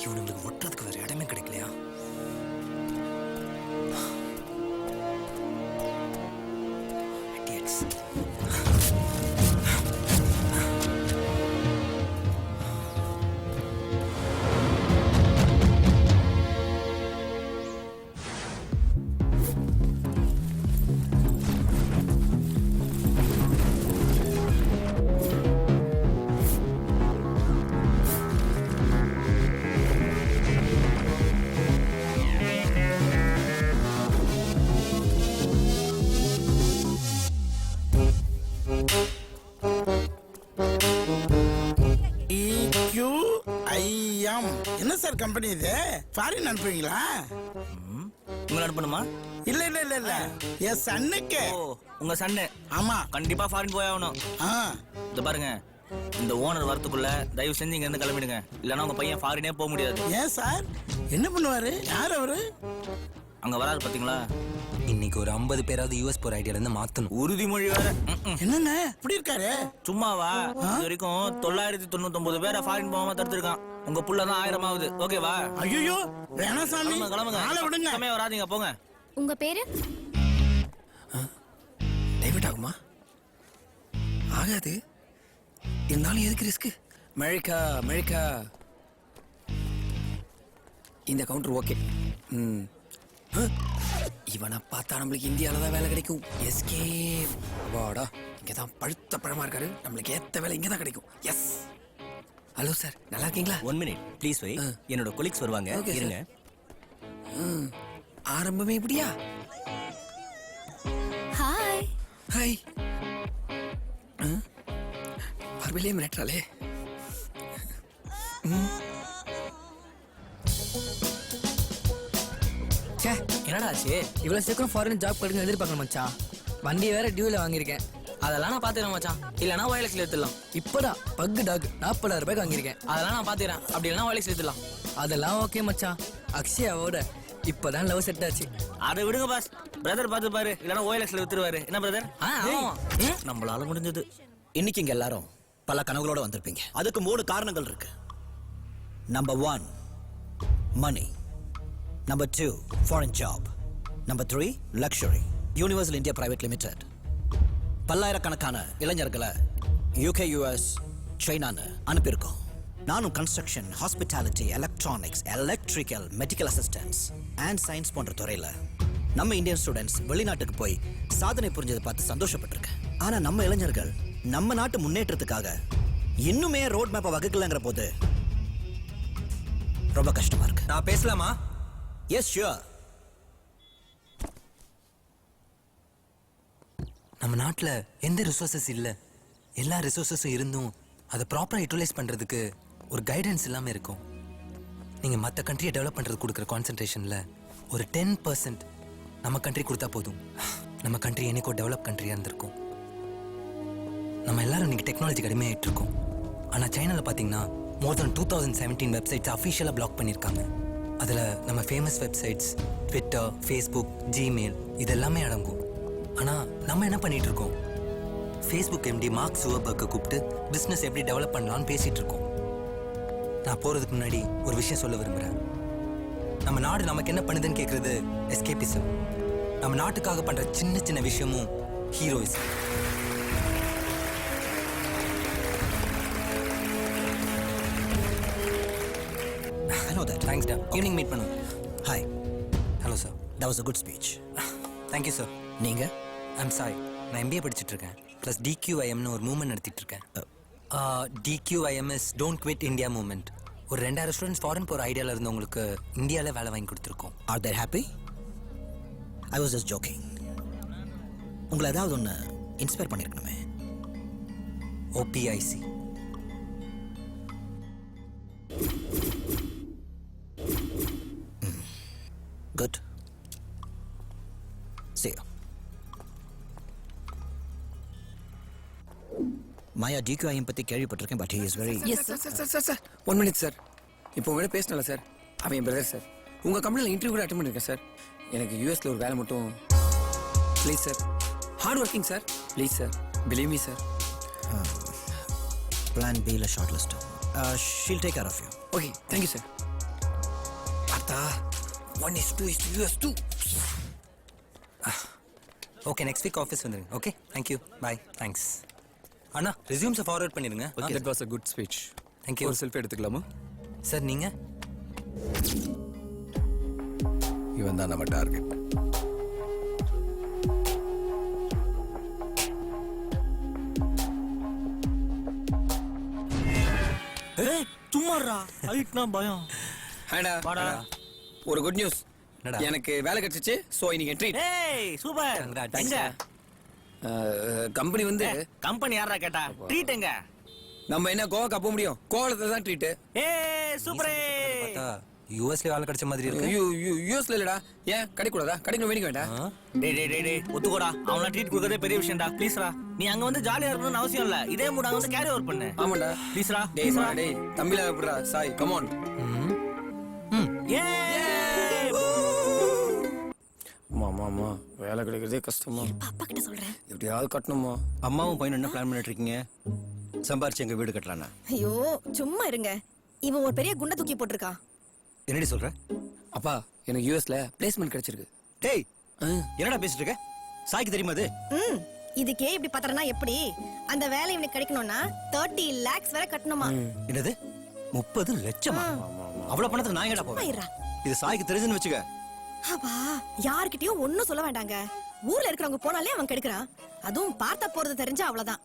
இவனுங்களுக்கு ஒட்டுறதுக்கு வேற இடமே கிடைக்கலையா? Idiots. என்ன சார் கம்பெனி இது? ஃபாரின் அனுப்புவீங்களா? உங்களை அனுப்பணுமா? இல்ல இல்ல இல்ல இல்ல, என் சன்னுக்கு. உங்க சன்னு? ஆமா, கண்டிப்பா ஃபாரின் போய் ஆகணும். இந்த பாருங்க, இந்த ஓனர் வரத்துக்குள்ள தயவு செஞ்சு இங்க இருந்து கிளம்பிடுங்க, இல்லன்னா உங்க பையன் ஃபாரினே போக முடியாது. ஏன் சார், என்ன பண்ணுவாரு? யார் அவரு? அங்க வராது பாத்தீங்களா? இன்னைக்கு ஒரு 50 பேராவது யூஎஸ் போற ஐடியால இருந்து மாத்தணும். உறுதிமொழி வேற. என்னங்க இப்படி இருக்காரு? சும்மாவா? இது வரைக்கும் 999 பேரை ஃபாரின் போகாம தடுத்திருக்கான். உங்க புள்ளதான் 1000 ஆகுது. ஓகேவா? ஐயோ வேணா சாமி, கிளம்புங்க. ஆளை விடுங்க. சமயம் வராதீங்க, போங்க. உங்க பேரு? டைவர்ட் ஆகுமா? ஆகாது. இருந்தாலும் எதுக்கு ரிஸ்க்? America America. இந்த கவுண்டர் ஓகே. இவனை பார்த்தா நம்மளுக்கு இந்தியாவில தான் வேலை கிடைக்கும். எஸ்கேப். வாடா, இங்கதான் பழுத்த பழமா இருக்காரு, நம்மளுக்கு ஏத்த வேலை இங்கதான் கிடைக்கும். எஸ். ஹலோ சார், நல்லா இருக்கீங்களா? 1 minute ப்ளீஸ் வெயிட். என்னோட கொலீக்ஸ் வருவாங்க, இருங்க. ஆரம்பமே இப்படியா? ஹாய். ஹாய். பார்வையிலே மிரட்டாளே. என்னடா ஆச்சு? இவ்வளவு சீக்கிரம் ஃபாரின் ஜாப் கிடைக்கும் எதிர்பார்க்கணும் மச்சான். வண்டி வேற டியூல வாங்கியிருக்கேன். அதெல்லாம் நான் பாத்துக்கிறேன் மச்சான். இல்லனா வயலக்ஸ்ல எடுத்துடலாம். இப்படா பக்கு டாக் 40,000 ரூபாய்க்கு வாங்கியிருக்கேன். அதெல்லாம் நான் பாத்துக்கிறேன். அப்படி இல்லனா வயலக்ஸ்ல எடுத்துடலாம். அதெல்லாம் ஓகே மச்சான். அக்ஷயாவோட இப்பதான் லவ் செட் ஆச்சு. அதை விடுங்க பாஸ். பிரதர் பாத்து பாரு, இல்லனா ஓஎல்எக்ஸ்ல வித்துருவாரு. என்ன பிரதர்? நம்மளால முடிஞ்சது. இன்னைக்கு இங்க எல்லாரும் பல கனவுகளோட வந்திருப்பீங்க. அதுக்கு 3 காரணங்கள் இருக்கு. Number 1 money, number 2 foreign job, number 3 luxury. Universal India private limited பல்லாயிரக்கணக்கான இளைஞர்களை UK, US, சைனான்னு அனுப்பியிருக்கோம். நானும் construction, hospitality, electronics, electrical, medical assistance and science போன்ற துறையில நம்ம இந்தியன் ஸ்டூடெண்ட்ஸ் வெளிநாட்டுக்கு போய் சாதனை புரிஞ்சதை பார்த்து சந்தோஷப்பட்டிருக்கேன். ஆனா நம்ம இளைஞர்கள் நம்ம நாட்டு முன்னேற்றத்துக்காக இன்னுமே ரோட் மேப்பை வகுக்கலங்கிற போது ரொம்ப கஷ்டமா இருக்கு. நான் பேசலாமா? Yes sure. நம்ம நாட்டுல எந்த ரிசோர்சஸ் இல்ல, எல்லா ரிசோர்சஸும் இருந்தும் அதை ப்ராப்பரா யூட்டிலைஸ் பண்றதுக்கு ஒரு கைடன்ஸ் இல்லாம இருக்கும். நீங்க மற்ற கண்ட்ரியை டெவலப் பண்றது கொடுக்குற கான்சென்ட்ரேஷன்ல ஒரு 10% நம்ம கண்ட்ரி கொடுத்தா போதும். நம்ம கண்ட்ரி என்னைக்கோ டெவலப் கண்ட்ரியா இருந்திருக்கும். நம்ம எல்லாரும் இன்னைக்கு டெக்னாலஜிக்கு அடிமையாயிட்டு இருக்கோம். ஆனா சைனால பாத்தீங்கன்னா more than 2017 வெப்சைட்ஸ் அஃபிஷியலா பிளாக் பண்ணியிருக்காங்க. அதுல நம்ம famous websites, Twitter, Facebook, Gmail இதெல்லாமே அடங்கும். ஆனா நம்ம என்ன பண்ணிட்டு இருக்கோம்? ஃபேஸ்புக் MD மார்க் ஜுக்கர்பர்க்கை கூப்பிட்டு பிசினஸ் எப்படி டெவலப் பண்ணலாம்னு பேசிட்டு இருக்கோம். நான் போறதுக்கு முன்னாடி ஒரு விஷயம் சொல்ல விரும்புறேன். நம்ம நாடு நமக்கு என்ன பண்ணுதுன்னு கேட்கறது எஸ்கேபிசம். நம்ம நாட்டுக்காக பண்ற சின்ன சின்ன விஷயமும் heroism. I know that. Thanks டா. ஈவினிங் மீட் பண்ணுவோம். Hi. Hello sir. That was a good speech. Thank you sir. நீங்க? ஐம் சாரி, நான் MBA படிச்சுட்டு இருக்கேன். ப்ளஸ் DQIMனு ஒரு மூவ்மெண்ட் நடத்திட்டு இருக்கேன். DQIM is don't quit India movement. ஒரு 2000 ஸ்டூடெண்ட்ஸ் ஃபாரின் போகிற ஐடியாவில் இருந்தவங்களுக்கு இந்தியாவில் வேலை வாங்கி கொடுத்துருக்கோம். Are they happy? I was just joking. உங்களை ஏதாவது ஒன்று இன்ஸ்பயர் பண்ணியிருக்கணுமே. OPIC. Good. See you. Maya DQIM பற்றி கேள்விப்பட்டிருக்கேன், but he is very... yes sir 1 minute sir. இப்போ உங்கள்கிட்ட பேசினால சார், அவன் என் பிரதர் சார். உங்கள் கம்பெனியில் இன்டர்வியூ கூட அட்டன் பண்ணியிருக்கேன் சார். எனக்கு யூஎஸில் ஒரு வேலை மட்டும் please sir. Hard working sir, please sir, believe me sir. Plan B ல short list. She'll take care of you. Okay, thank you sir. தாத்தா 1:2 ஓகே நெக்ஸ்ட் வீக் ஆஃபீஸ் வந்துருங்க ஓகே தேங்க்யூ பாய் தேங்க்ஸ் அண்ணா ரெஸ்யூம்ஸை forward பண்ணிடுங்க that was a good speech. Thank you ஒரு selfie எடுத்துக்கலாமா? Sir நீங்க இவன் தான் நம்ம டார்கெட். ஏய் சும்மாடா ஹைட்னா பயம். ஹேடா வாடா. ஒரு குட் நியூஸ். என்னடா? எனக்கு வேலை கிடைச்சிச்சு. சோ இன்னைக்கு ட்ரீட். ஏய் சூப்பர். Congrats. எங்க கம்பெனி வந்து கம்பெனி யாரா கேட்டா ட்ரீட் எங்க? நம்ம என்ன கோவாக்கு போக முடியும்? கோவலத்துல தான் ட்ரீட். ஏய் சூப்பரே. பார்த்தா யூஎஸ்ல வேலை கிடைச்ச மாதிரி இருக்கு யூஎஸ்ல இல்லடா. ஏன் கிடைக்கூடாதா? கிடைக்கணும் வேணிக்க வேண்டாம். டேய் டேய் டேய் டேய் ஒத்துக்கோடா. அவனா ட்ரீட் கொடுக்கறதே பெரிய விஷயம்டா. ப்ளீஸ்ரா. நீ அங்க வந்து ஜாலியா இருக்கணும்னு அவசியம் இல்ல. இதே மூட அங்க வந்து கேரி ஓவர் பண்ணு. ஆமாடா. ப்ளீஸ்ரா. டேய் மா டேய் தம்பில எப்படிடா? Sai come on. ஏய் மாமா வேலை கிடைக்கிறதே கஷ்டமா. அப்பா கிட்ட சொல்றேன். எப்படியாவது கட்டணுமா? அம்மாவும் பையனும் என்ன பிளான் பண்ணிட்டு இருக்கீங்க? சம்பாரிச்சு எங்க வீடு கட்டலானா? ஐயோ சும்மா இருங்க. இவன் ஒரு பெரிய குண்டை தூக்கி போட்டிருக்கான். என்னடி சொல்ற? அப்பா எனக்கு யூஎஸ்ல பிளேஸ்மெண்ட் கிடைச்சிருக்கு. டேய் என்னடா பேசிட்டு இருக்க? சாய்க்கு தெரியுமா அது? இதுக்கே இப்படி பத்தறனா எப்படி? அந்த வேலை இவனுக்கு கிடைக்கணும்னா 30 lakhs வரை கட்டணுமா? என்னது 30 லட்சமா? அவ்வளவு பணத்துக்கு நான் எங்கடா போவேன்? சும்மா இது சாய்க்கு தெரிஞ்சுன்னு வச்சுக்க. அப்பா யார்கிட்டயும் ஒண்ணும் சொல்ல வேண்டாங்க. ஊர்ல இருக்கிறவங்க போனாலே அவன் கெடுக்கிறான். அதுவும் பார்த்தா போறது தெரிஞ்சா அவ்வளவுதான்.